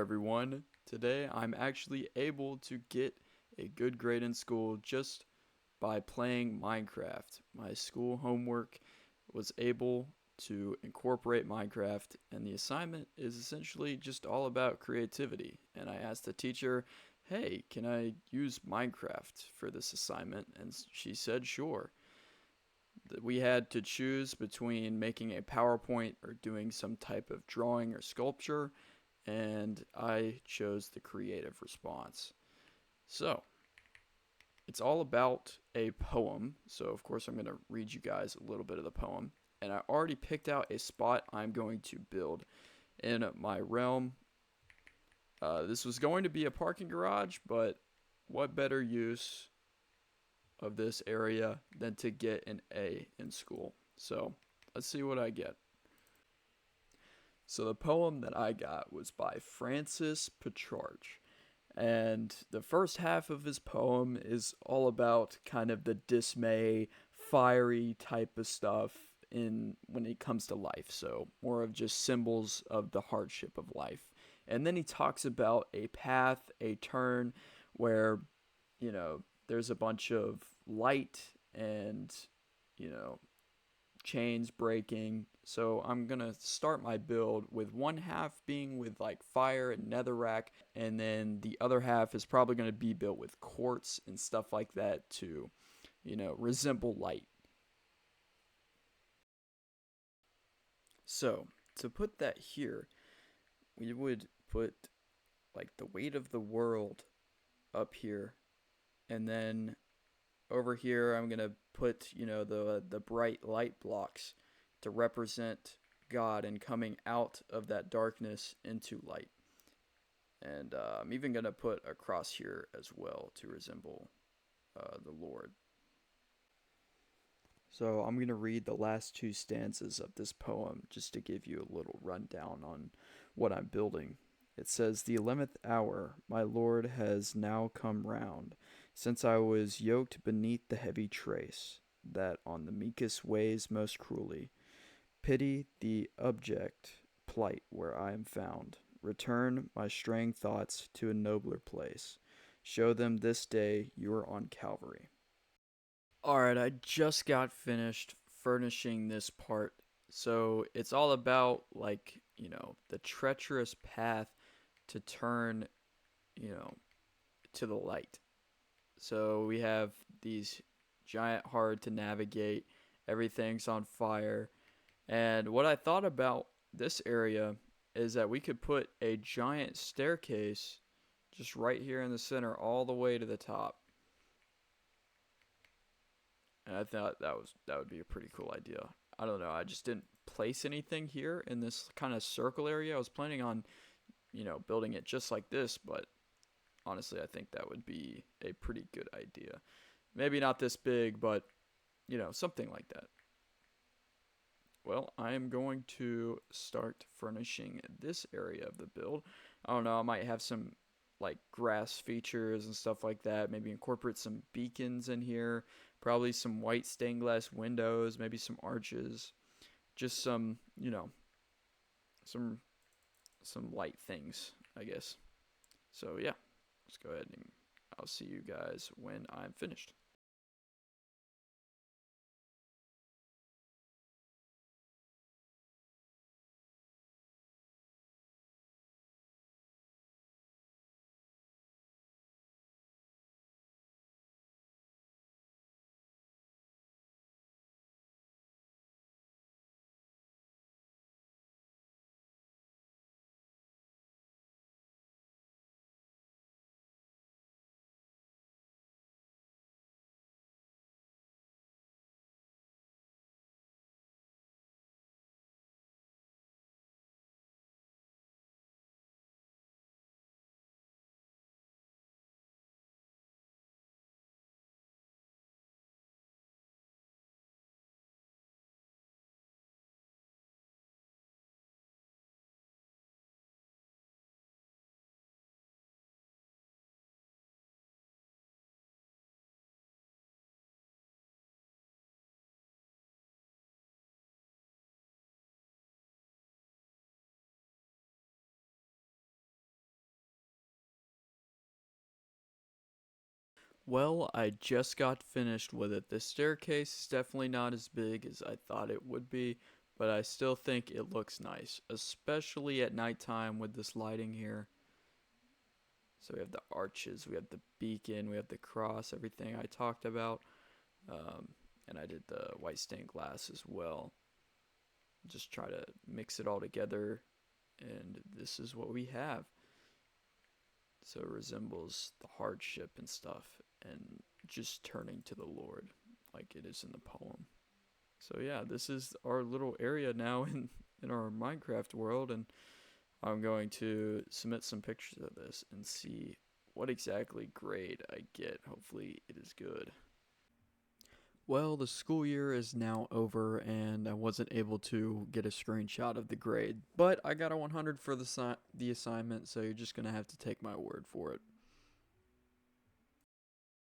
everyone. Today I'm actually able to get a good grade in school just by playing Minecraft. My school homework was able to incorporate Minecraft, and the assignment is essentially just all about creativity. And I asked the teacher, hey, can I use Minecraft for this assignment? And she said, sure. We had to choose between making a PowerPoint or doing some type of drawing or sculpture, and I chose the creative response. So, it's all about a poem. So, of course, I'm going to read you guys a little bit of the poem. And I already picked out a spot I'm going to build in my realm. This was going to be a parking garage, but what better use of this area than to get an A in school? So, let's see what I get. So the poem that I got was by Francis Petrarch. And the first half of his poem is all about kind of the dismay, fiery type of stuff in when it comes to life. So more of just symbols of the hardship of life. And then he talks about a path, a turn where, there's a bunch of light and, you know, chains breaking. So I'm gonna start my build with one half being with like fire and netherrack, and then the other half is probably gonna be built with quartz and stuff like that to, resemble light. So to put that here, we would put like the weight of the world up here, and then over here I'm gonna put the bright light blocks to represent God and coming out of that darkness into light. And I'm even gonna put a cross here as well to resemble the Lord. So I'm gonna read the last two stanzas of this poem just to give you a little rundown on what I'm building. It says, "The 11th hour, my Lord, has now come round, since I was yoked beneath the heavy trace, that on the meekest weighs most cruelly. Pity the abject plight where I am found. Return my straying thoughts to a nobler place. Show them this day you are on Calvary." Alright, I just got finished furnishing this part. So it's all about, like, the treacherous path to turn, you know, to the light. So we have these giant, hard to navigate, everything's on fire. And what I thought about this area is that we could put a giant staircase just right here in the center all the way to the top. And I thought that would be a pretty cool idea. I don't know, I just didn't place anything here in this kind of circle area. I was planning on, building it just like this, but honestly, I think that would be a pretty good idea. Maybe not this big, but, something like that. Well, I am going to start furnishing this area of the build. I don't know, I might have some like grass features and stuff like that. Maybe incorporate some beacons in here. Probably some white stained glass windows, maybe some arches. Just some, some light things, I guess. So yeah, let's go ahead and I'll see you guys when I'm finished. Well, I just got finished with it. The staircase is definitely not as big as I thought it would be, but I still think it looks nice, especially at nighttime with this lighting here. So we have the arches, we have the beacon, we have the cross, everything I talked about. Um, and I did the white stained glass as well. Just try to mix it all together, and this is what we have. So it resembles the hardship and stuff, and just turning to the Lord, like it is in the poem. So yeah, this is our little area now in our Minecraft world, and I'm going to submit some pictures of this and see what exactly grade I get. Hopefully it is good. Well, the school year is now over, and I wasn't able to get a screenshot of the grade, but I got a 100 for the assignment, so you're just gonna have to take my word for it.